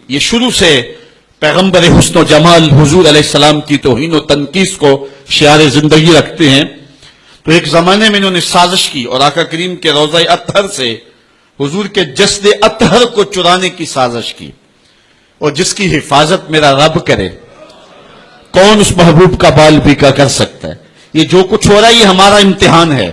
یہ شروع سے پیغمبر حسن و جمال حضور علیہ السلام کی توہین و تنقیص کو شعار زندگی رکھتے ہیں. تو ایک زمانے میں انہوں نے سازش کی اور آقا کریم کے روضہ اطہر سے حضور کے جسد اطہر کو چرانے کی سازش کی. اور جس کی حفاظت میرا رب کرے کون اس محبوب کا بال بیکا کر سکتا ہے. یہ جو کچھ ہو رہا ہے یہ ہمارا امتحان ہے،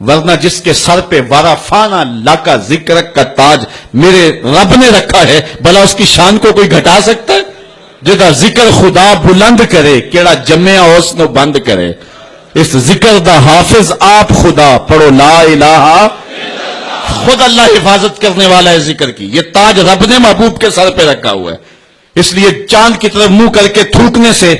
ورنہ جس کے سر پہ وارا فانا لاکا ذکر کا تاج میرے رب نے رکھا ہے، بھلا اس کی شان کو کوئی گھٹا سکتا ہے؟ جدا ذکر خدا بلند کرے کیڑا جمع حسن و بند کرے. اس ذکر دا حافظ آپ خدا پڑھو لا الہ، خود اللہ حفاظت کرنے والا ہے ذکر کی. یہ تاج رب نے محبوب کے سر پہ رکھا ہوا ہے. اس لیے چاند کی طرف منہ کر کے تھوکنے سے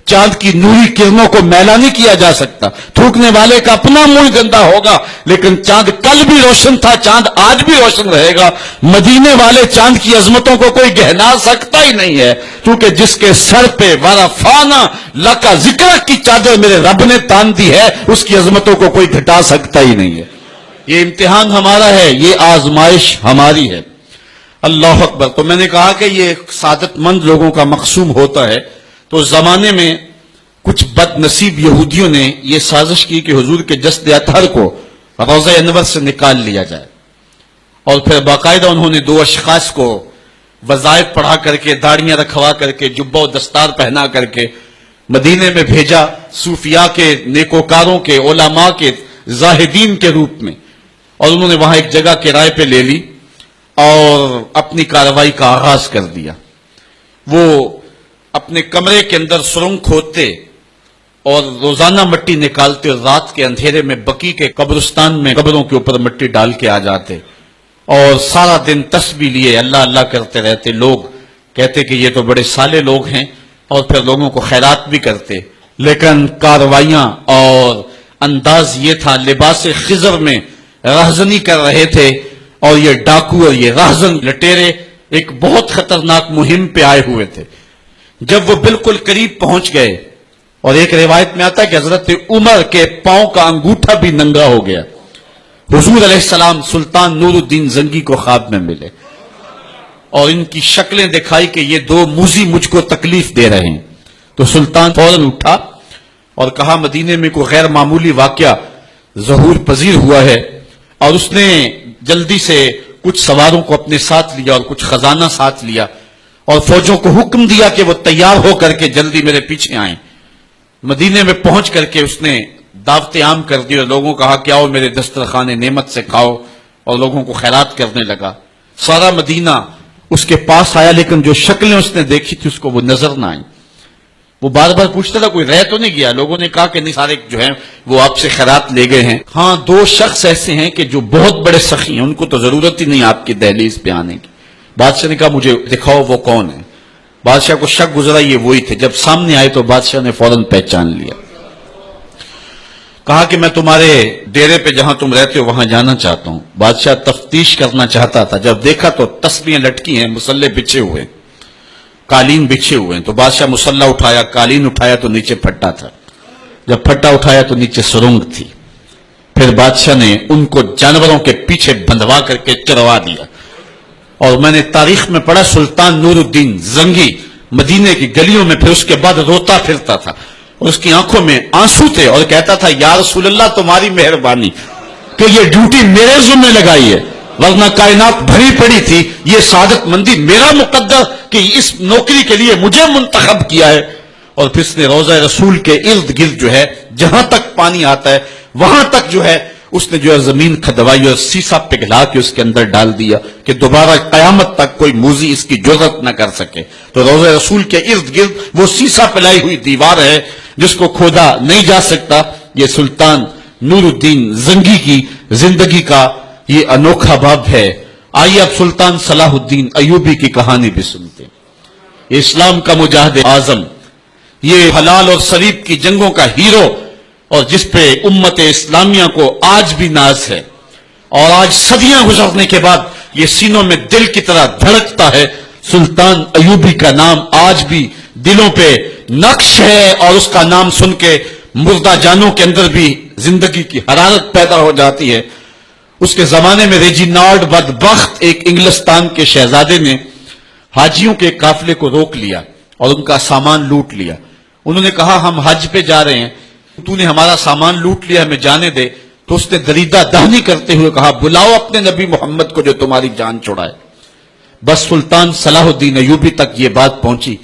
چاند کی نوری کرنوں کو میلا نہیں کیا جا سکتا. تھوکنے والے کا اپنا منہ گندا ہوگا، لیکن چاند کل بھی روشن تھا، چاند آج بھی روشن رہے گا. مدینے والے چاند کی عظمتوں کو کوئی گہنا سکتا ہی نہیں ہے، کیونکہ جس کے سر پہ وارا فانا لکا ذکر کی چادر میرے رب نے تان دی ہے، اس کی عظمتوں کو کوئی گھٹا سکتا ہی نہیں ہے. یہ امتحان ہمارا ہے، یہ آزمائش ہماری ہے. اللہ اکبر. تو میں نے کہا کہ یہ سعادت مند لوگوں کا مقسوم ہوتا ہے. تو اس زمانے میں کچھ بد نصیب یہودیوں نے یہ سازش کی کہ حضور کے جسد اطہر کو روضہ انور سے نکال لیا جائے، اور پھر باقاعدہ انہوں نے دو اشخاص کو وظائف پڑھا کر کے، داڑیاں رکھوا کر کے، جبہ و دستار پہنا کر کے مدینے میں بھیجا، صوفیاء کے، نیکوکاروں کے، علماء کے، زاہدین کے روپ میں. اور انہوں نے وہاں ایک جگہ کرائے پہ لے لی اور اپنی کارروائی کا آغاز کر دیا. وہ اپنے کمرے کے اندر سرنگ کھودتے اور روزانہ مٹی نکالتے، اور رات کے اندھیرے میں بقی کے قبرستان میں قبروں کے اوپر مٹی ڈال کے آ جاتے، اور سارا دن تسبیح لیے اللہ اللہ کرتے رہتے. لوگ کہتے کہ یہ تو بڑے صالح لوگ ہیں، اور پھر لوگوں کو خیرات بھی کرتے. لیکن کارروائیاں اور انداز یہ تھا، لباس خضر میں رہزنی کر رہے تھے، اور یہ ڈاکو اور یہ رہزن لٹیرے ایک بہت خطرناک مہم پہ آئے ہوئے تھے. جب وہ بالکل قریب پہنچ گئے، اور ایک روایت میں آتا ہے کہ حضرت عمر کے پاؤں کا انگوٹھا بھی ننگا ہو گیا. حضور علیہ السلام سلطان نور الدین زنگی کو خواب میں ملے، اور ان کی شکلیں دکھائی کہ یہ دو موذی مجھ کو تکلیف دے رہے ہیں. تو سلطان فوراً اٹھا اور کہا مدینے میں کوئی غیر معمولی واقعہ ظہور پذیر ہوا ہے. اور اس نے جلدی سے کچھ سواروں کو اپنے ساتھ لیا اور کچھ خزانہ ساتھ لیا، اور فوجوں کو حکم دیا کہ وہ تیار ہو کر کے جلدی میرے پیچھے آئیں. مدینے میں پہنچ کر کے اس نے دعوت عام کر دی اور لوگوں کو کہا کہ آؤ میرے دسترخوان نعمت سے کھاؤ، اور لوگوں کو خیرات کرنے لگا. سارا مدینہ اس کے پاس آیا، لیکن جو شکلیں اس نے دیکھی تھی اس کو وہ نظر نہ آئی. وہ بار بار پوچھتا تھا کوئی رہ تو نہیں گیا. لوگوں نے کہا کہ نہیں، سارے جو ہیں وہ آپ سے خیرات لے گئے ہیں. ہاں، دو شخص ایسے ہیں کہ جو بہت بڑے سخی ہیں، ان کو تو ضرورت ہی نہیں آپ کی دہلیز پہ آنے کی. بادشاہ نے کہا مجھے دکھاؤ وہ کون ہے. بادشاہ کو شک گزرا یہ وہی تھے. جب سامنے آئے تو بادشاہ نے فوراً پہچان لیا. کہا کہ میں تمہارے ڈیرے پہ جہاں تم رہتے ہو وہاں جانا چاہتا ہوں. بادشاہ تفتیش کرنا چاہتا تھا. جب دیکھا تو تسبیحیں لٹکی ہیں، مسلح بچھے ہوئے، قالین بچھے ہوئے ہیں. تو بادشاہ مسلح اٹھایا، قالین اٹھایا تو نیچے پھٹا تھا. جب پھٹا اٹھایا تو نیچے سرنگ تھی. پھر بادشاہ نے ان کو جانوروں کے پیچھے بندھوا کر کے چروا دیا. اور میں نے تاریخ میں پڑھا سلطان نور الدین زنگی مدینے کی گلیوں میں پھر اس کے بعد روتا پھرتا تھا، اور اس کی آنکھوں میں آنسو تھے، اور کہتا تھا یا رسول اللہ تمہاری مہربانی کہ یہ ڈیوٹی میرے ذمہ لگائی ہے، ورنہ کائنات بھری پڑی تھی. یہ سعادت مندی میرا مقدر کہ اس نوکری کے لیے مجھے منتخب کیا ہے. اور پھر اس نے روضہ رسول کے ارد گرد جو ہے جہاں تک پانی آتا ہے وہاں تک جو ہے اس نے جو ہے زمین کھدوائی اور سیسا پگھلا کے اس کے اندر ڈال دیا کہ دوبارہ قیامت تک کوئی موذی اس کی جرأت نہ کر سکے. تو روضہ رسول کے ارد گرد وہ سیسا پلائی ہوئی دیوار ہے جس کو کھودا نہیں جا سکتا. یہ سلطان نور الدین زنگی کی زندگی کا یہ انوکھا باب ہے. آئیے اب سلطان صلاح الدین ایوبی کی کہانی بھی سنتے ہیں. یہ اسلام کا مجاہد اعظم، یہ حلال اور صلیب کی جنگوں کا ہیرو، اور جس پہ امت اسلامیہ کو آج بھی ناز ہے، اور آج صدیاں گزرنے کے بعد یہ سینوں میں دل کی طرح دھڑکتا ہے. سلطان ایوبی کا نام آج بھی دلوں پہ نقش ہے، اور اس کا نام سن کے مردہ جانوں کے اندر بھی زندگی کی حرارت پیدا ہو جاتی ہے. اس کے زمانے میں ریجینالڈ بدبخت ایک انگلستان کے شہزادے نے حاجیوں کے قافلے کو روک لیا اور ان کا سامان لوٹ لیا. انہوں نے کہا ہم حج پہ جا رہے ہیں, تو نے ہمارا سامان لوٹ لیا, ہمیں جانے دے. تو اس نے دریدہ دہنی کرتے ہوئے کہا بلاؤ اپنے نبی محمد کو جو تمہاری جان چھڑائے. بس سلطان صلاح الدین ایوبی تک یہ بات پہنچی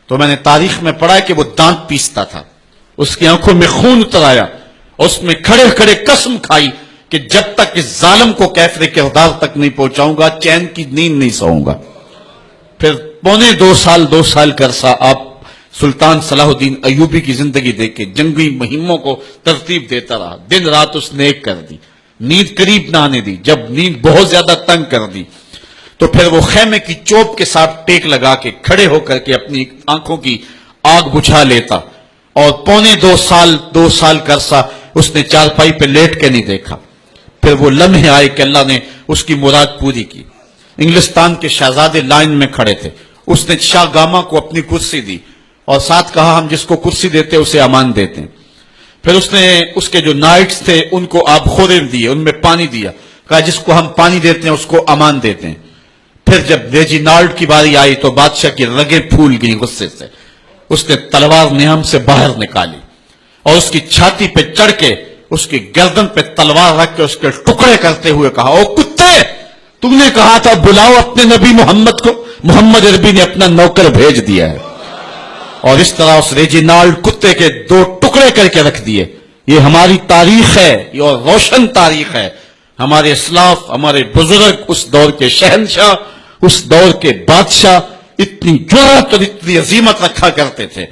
تو میں نے تاریخ میں پڑھا ہے کہ وہ دانت پیستا تھا, اس کی آنکھوں میں خون اتر آیا, اس میں کھڑے کھڑے قسم کھائی کہ جب تک اس ظالم کو کیفر کردار تک نہیں پہنچاؤں گا چین کی نیند نہیں سوؤں گا. پھر پونے 2 سال کا عرصہ آپ سلطان صلاح الدین ایوبی کی زندگی دیکھ کے جنگی مہموں کو ترتیب دیتا رہا. دن رات اس نے ایک کر دی, نیند قریب نہ آنے دی. جب نیند بہت زیادہ تنگ کر دی تو پھر وہ خیمے کی چوب کے ساتھ ٹیک لگا کے کھڑے ہو کر کے اپنی آنکھوں کی آگ بجھا لیتا, اور پونے 2 سال کا عرصہ اس نے چارپائی پہ لیٹ کے نہیں دیکھا. پھر وہ لمحے آئے کہ اللہ نے اس کی مراد پوری کی. انگلستان کے شہزادے لائن میں کھڑے تھے, اس نے شاہ گاما کو اپنی کرسی دی اور ساتھ کہا ہم جس کو کرسی دیتے اسے امان دیتے ہیں. پھر اس نے اس کے جو نائٹس تھے ان کو آب خورے دیے, ان میں پانی دیا, کہا جس کو ہم پانی دیتے ہیں اس کو امان دیتے ہیں. پھر جب ریجینالڈ کی باری آئی تو بادشاہ کی رگیں پھول گئیں غصے سے. اس نے تلوار نیام سے باہر نکالی اور اس کی چھاتی پہ چڑھ کے اس کی گردن پہ تلوار رکھ کے اس کے ٹکڑے کرتے ہوئے کہا او کتے, تم نے کہا تھا بلاؤ اپنے نبی محمد کو, محمد عربی نے اپنا نوکر بھیج دیا ہے. اور اس طرح اس ریجینالڈ کتے کے 2 ٹکڑے کر کے رکھ دیے. یہ ہماری تاریخ ہے, یہ اور روشن تاریخ ہے. ہمارے اسلاف, ہمارے بزرگ اس دور کے شہنشاہ, اس دور کے بادشاہ اتنی جرأت اور اتنی عظیمت رکھا کرتے تھے.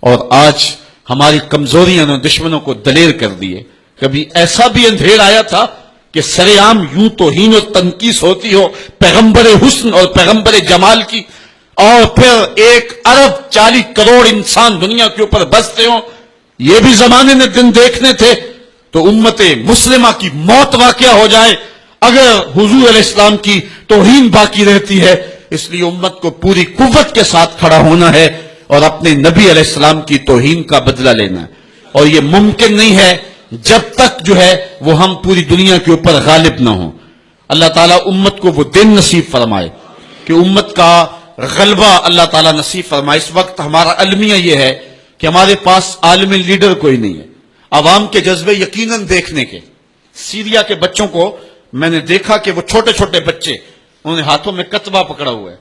اور آج ہماری کمزوریاں نے دشمنوں کو دلیر کر دیے. کبھی ایسا بھی اندھیر آیا تھا کہ سرے عام یوں توہین و تنقیص ہوتی ہو پیغمبر حسن اور پیغمبر جمال کی, اور پھر 1 ارب 40 کروڑ انسان دنیا کے اوپر بستے ہوں. یہ بھی زمانے نے دن دیکھنے تھے. تو امت مسلمہ کی موت واقع ہو جائے اگر حضور علیہ السلام کی توہین باقی رہتی ہے. اس لیے امت کو پوری قوت کے ساتھ کھڑا ہونا ہے اور اپنے نبی علیہ السلام کی توہین کا بدلہ لینا ہے. اور یہ ممکن نہیں ہے جب تک جو ہے وہ ہم پوری دنیا کے اوپر غالب نہ ہوں. اللہ تعالیٰ امت کو وہ دن نصیب فرمائے کہ امت کا غلبہ اللہ تعالیٰ نصیب فرمائے. اس وقت ہمارا المیہ یہ ہے کہ ہمارے پاس عالمی لیڈر کوئی نہیں ہے. عوام کے جذبے یقیناً دیکھنے کے. سیریا کے بچوں کو میں نے دیکھا کہ وہ چھوٹے چھوٹے بچے, انہوں نے ہاتھوں میں کتبہ پکڑا ہوا ہے,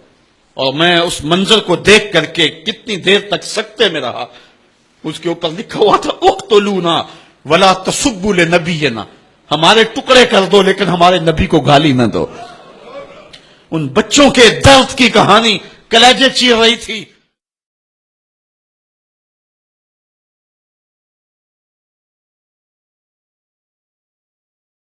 اور میں اس منظر کو دیکھ کر کے کتنی دیر تک سکتے میں رہا. اس کے اوپر لکھا ہوا تھا اقتلونا ولا تسبوا لنبینا, ہمارے ٹکڑے کر دو لیکن ہمارے نبی کو گالی نہ دو. ان بچوں کے درد کی کہانی کلیجے چیر رہی تھی.